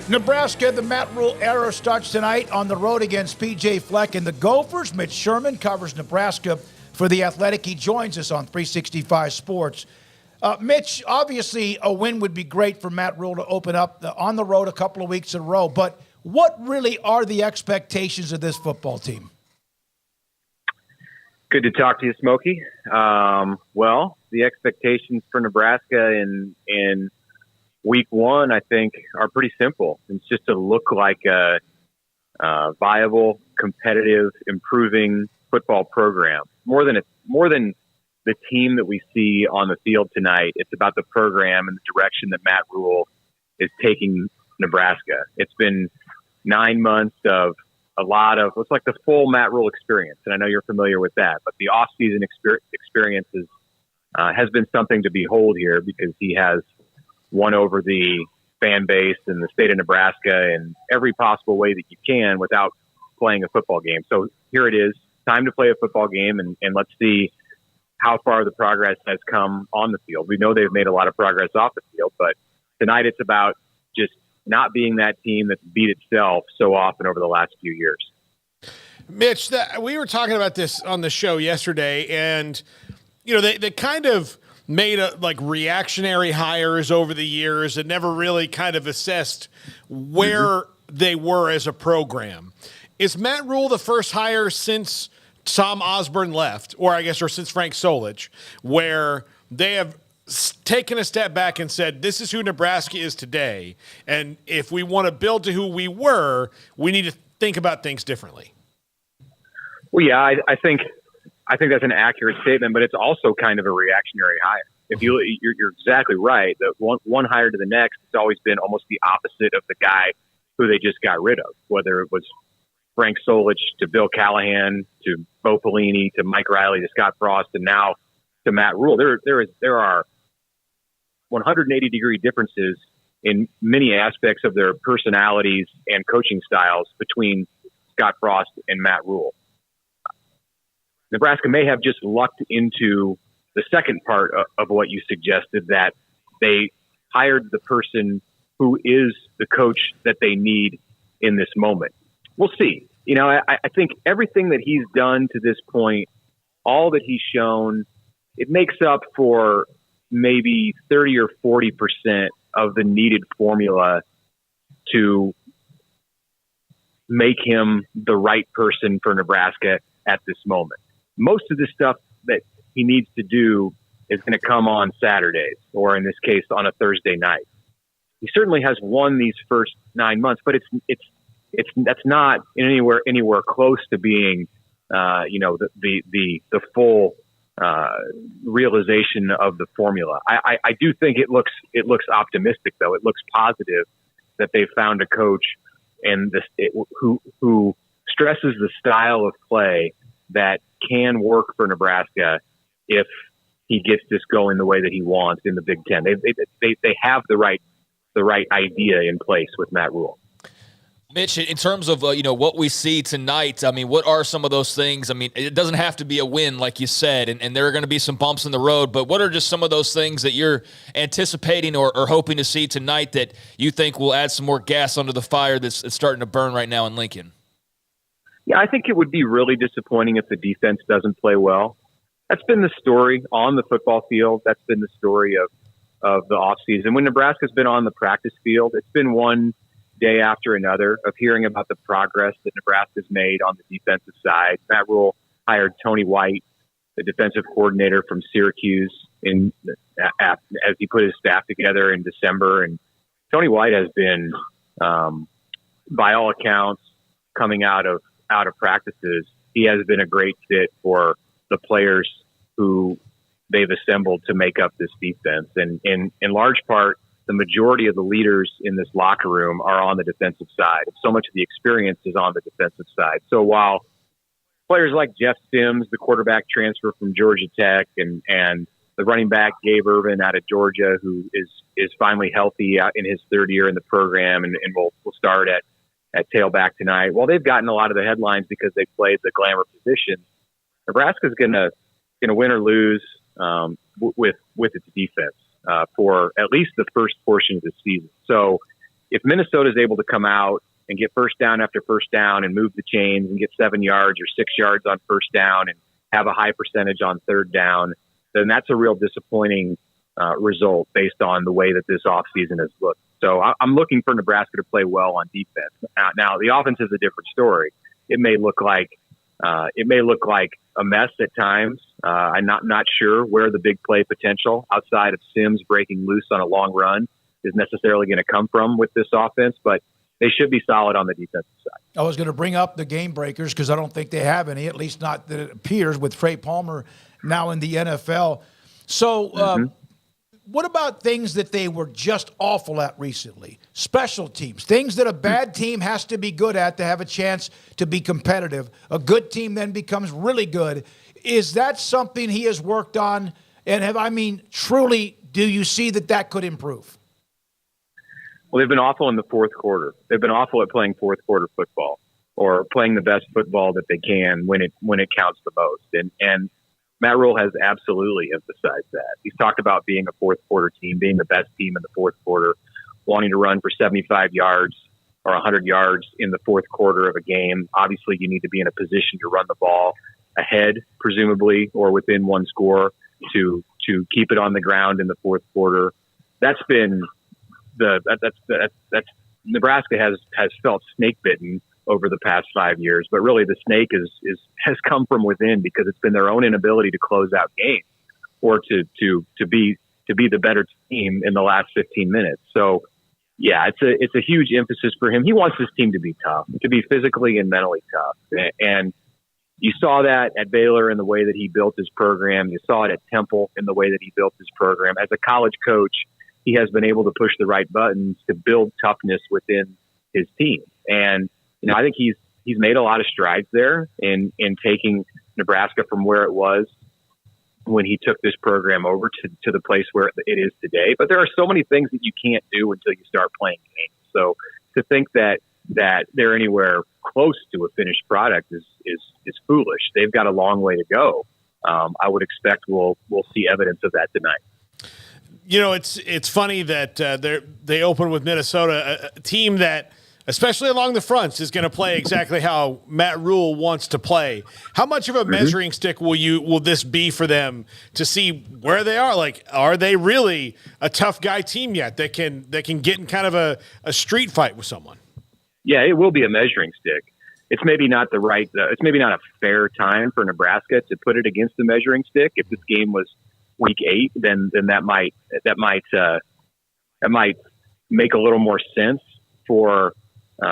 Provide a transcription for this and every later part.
Nebraska, the Matt Rhule era starts tonight on the road against P.J. Fleck and the Gophers. Mitch Sherman covers Nebraska for The Athletic. He joins us on 365 Sports. Mitch, obviously a win would be great for Matt Rhule to open up on the road a couple of weeks in a row, but what really are the expectations of this football team? Good to talk to you, Smokey. Well, the expectations for Nebraska in week one, I think, are pretty simple. It's just to look like a viable, competitive, improving football program. More than the team that we see on the field tonight, it's about the program and the direction that Matt Rhule is taking Nebraska. It's been 9 months of it's like the full Matt Rhule experience, and I know you're familiar with that. But the off-season experience has been something to behold here because he has won over the fan base and the state of Nebraska in every possible way that you can without playing a football game. So here it is, time to play a football game, and let's see how far the progress has come on the field. We know they've made a lot of progress off the field, but tonight it's about just not being that team that's beat itself so often over the last few years. Mitch, we were talking about this on the show yesterday, and they kind of made reactionary hires over the years and never really kind of assessed where they were as a program. Is Matt Rhule the first hire since Tom Osborne left, or since Frank Solich, where they have taken a step back and said, this is who Nebraska is today, and if we want to build to who we were, we need to think about things differently? Well, yeah, I think that's an accurate statement, but it's also kind of a reactionary hire. If you're exactly right. That one hire to the next, it's always been almost the opposite of the guy who they just got rid of, whether it was Frank Solich to Bill Callahan to Bo Pelini to Mike Riley to Scott Frost and now to Matt Rhule. There are 180-degree differences in many aspects of their personalities and coaching styles between Scott Frost and Matt Rhule. Nebraska may have just lucked into the second part of what you suggested, that they hired the person who is the coach that they need in this moment. We'll see. I think everything that he's done to this point, all that he's shown, it makes up for maybe 30 or 40% of the needed formula to make him the right person for Nebraska at this moment. Most of the stuff that he needs to do is going to come on Saturdays, or in this case, on a Thursday night. He certainly has won these first 9 months, but that's not anywhere close to being, the full realization of the formula. I do think it looks optimistic, though. It looks positive that they found a coach and who stresses the style of play that can work for Nebraska if he gets this going the way that he wants in the Big Ten. They have the right idea in place with Matt Rhule. Mitch, in terms of what we see tonight, what are some of those things? It doesn't have to be a win, like you said, and there are going to be some bumps in the road, but what are just some of those things that you're anticipating or hoping to see tonight that you think will add some more gas under the fire that's starting to burn right now in Lincoln? Yeah, I think it would be really disappointing if the defense doesn't play well. That's been the story on the football field. That's been the story of the offseason. When Nebraska's been on the practice field, it's been one day after another of hearing about the progress that Nebraska's made on the defensive side. Matt Rhule hired Tony White, the defensive coordinator from Syracuse, as he put his staff together in December. And Tony White has been, by all accounts, coming out of practices, he has been a great fit for the players who they've assembled to make up this defense. And in large part, the majority of the leaders in this locker room are on the defensive side. So much of the experience is on the defensive side. So while players like Jeff Sims, the quarterback transfer from Georgia Tech, and the running back Gabe Irvin out of Georgia, who is finally healthy in his third year in the program and will start at tailback tonight. Well, they've gotten a lot of the headlines because they played the glamour position. Nebraska's gonna win or lose with its defense for at least the first portion of the season. So if Minnesota is able to come out and get first down after first down and move the chains and get 7 yards or 6 yards on first down and have a high percentage on third down, then that's a real disappointing result based on the way that this offseason has looked. So I'm looking for Nebraska to play well on defense. Now the offense is a different story. It may look like a mess at times. I'm not sure where the big play potential outside of Sims breaking loose on a long run is necessarily going to come from with this offense, but they should be solid on the defensive side. I was going to bring up the game breakers because I don't think they have any, at least not that it appears, with Trey Palmer now in the NFL. So what about things that they were just awful at recently? Special teams, things that a bad team has to be good at to have a chance to be competitive. A good team then becomes really good. Is that something he has worked on? And truly, do you see that could improve? Well, they've been awful in the fourth quarter. They've been awful at playing fourth quarter football or playing the best football that they can when it counts the most. And Matt Rhule has absolutely emphasized that. He's talked about being a fourth quarter team, being the best team in the fourth quarter, wanting to run for 75 yards or 100 yards in the fourth quarter of a game. Obviously, you need to be in a position to run the ball ahead, presumably, or within one score to keep it on the ground in the fourth quarter. That's been that's Nebraska has felt snake bitten over the past 5 years, but really the snake has come from within because it's been their own inability to close out games or to be the better team in the last 15 minutes. So yeah, it's a huge emphasis for him. He wants his team to be tough, to be physically and mentally tough. And you saw that at Baylor in the way that he built his program. You saw it at Temple in the way that he built his program. As a college coach, he has been able to push the right buttons to build toughness within his team. And, I think he's made a lot of strides there in taking Nebraska from where it was when he took this program over to the place where it is today. But there are so many things that you can't do until you start playing games. So to think that they're anywhere close to a finished product is foolish. They've got a long way to go. I would expect we'll see evidence of that tonight. It's funny that they open with Minnesota, a team that, especially along the fronts, is going to play exactly how Matt Rhule wants to play. How much of a measuring stick will this be for them to see where they are? Like, are they really a tough guy team yet that can get in kind of a street fight with someone? Yeah, it will be a measuring stick. It's maybe not it's maybe not a fair time for Nebraska to put it against the measuring stick. If this game was week 8, then that might make a little more sense for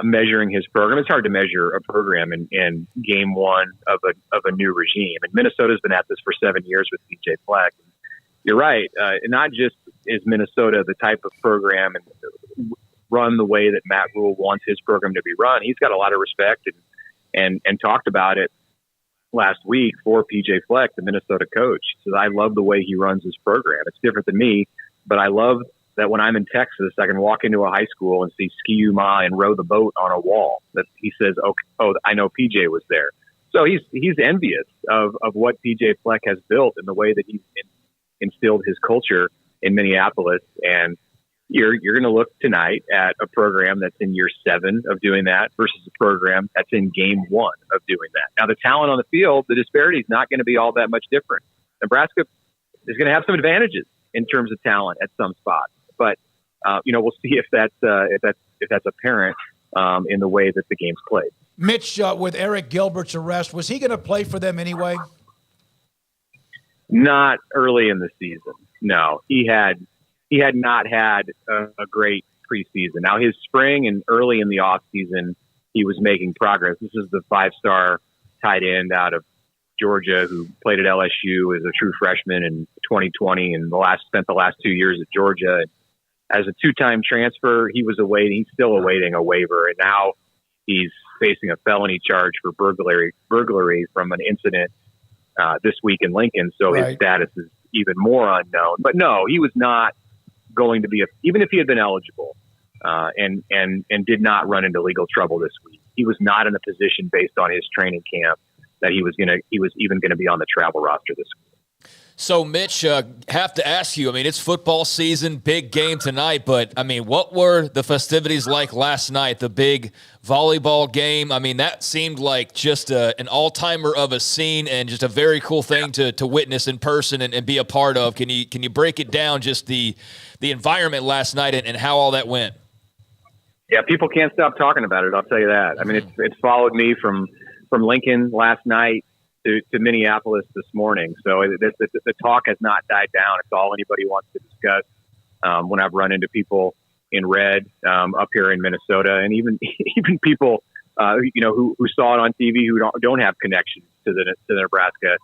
measuring his program. It's hard to measure a program in game 1 of a new regime. And Minnesota's been at this for 7 years with PJ Fleck. You're right. Not just is Minnesota the type of program and run the way that Matt Rhule wants his program to be run. He's got a lot of respect and talked about it last week for PJ Fleck, the Minnesota coach. He says, I love the way he runs his program. It's different than me, but I love that when I'm in Texas, I can walk into a high school and see ski-u-ma and row the boat on a wall. That he says, I know PJ was there. So he's envious of what PJ Fleck has built and the way that he's instilled his culture in Minneapolis. And you're going to look tonight at a program that's in year 7 of doing that versus a program that's in game 1 of doing that. Now, the talent on the field, the disparity is not going to be all that much different. Nebraska is going to have some advantages in terms of talent at some spots. But we'll see if that's apparent in the way that the game's played. Mitch, with Eric Gilbert's arrest, was he going to play for them anyway? Not early in the season. No, he had not had a great preseason. Now his spring and early in the off season, he was making progress. This is the 5-star tight end out of Georgia who played at LSU as a true freshman in 2020 and spent the last 2 years at Georgia. As a 2-time transfer, he's still awaiting a waiver, and now he's facing a felony charge for burglary from an incident this week in Lincoln. So His status is even more unknown. But no, he was not going to be even if he had been eligible and did not run into legal trouble this week. He was not in a position based on his training camp that he was even going to be on the travel roster this week. So, Mitch, have to ask you, I mean, it's football season, big game tonight, but, I mean, what were the festivities like last night, the big volleyball game? I mean, that seemed like just an all-timer of a scene and just a very cool thing to witness in person and be a part of. Can you break it down, just the environment last night and how all that went? Yeah, people can't stop talking about it, I'll tell you that. I mean, it's followed me from Lincoln last night to Minneapolis this morning. So the talk has not died down. It's all anybody wants to discuss. When I've run into people in red up here in Minnesota, and even people who saw it on TV who don't have connections to the Nebraska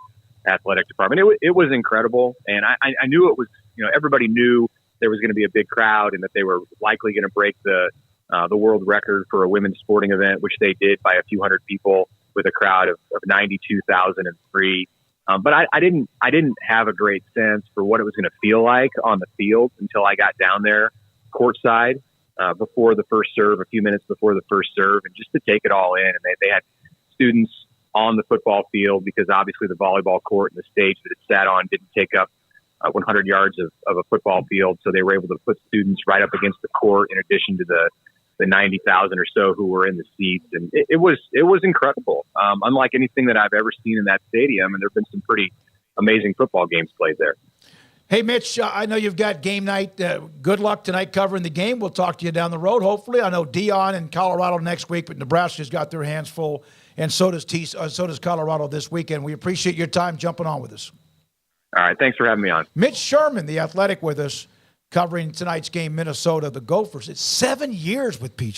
athletic department. It was incredible, and I knew it was. Everybody knew there was going to be a big crowd and that they were likely going to break the world record for a women's sporting event, which they did by a few hundred people, with a crowd of 92,003. But I didn't have a great sense for what it was going to feel like on the field until I got down there courtside before the first serve, a few minutes before the first serve, and just to take it all in. And they had students on the football field, because obviously the volleyball court and the stage that it sat on didn't take up 100 yards of a football field. So they were able to put students right up against the court, in addition to the 90,000 or so who were in the seats. And it was incredible. Unlike anything that I've ever seen in that stadium. And there've been some pretty amazing football games played there. Hey, Mitch, I know you've got game night. Good luck tonight covering the game. We'll talk to you down the road, hopefully. I know Dion in Colorado next week, but Nebraska's got their hands full, and so does Colorado this weekend. We appreciate your time jumping on with us. All right, thanks for having me on. Mitch Sherman, the Athletic, with us, covering tonight's game, Minnesota, the Gophers. It's 7 years with PJ.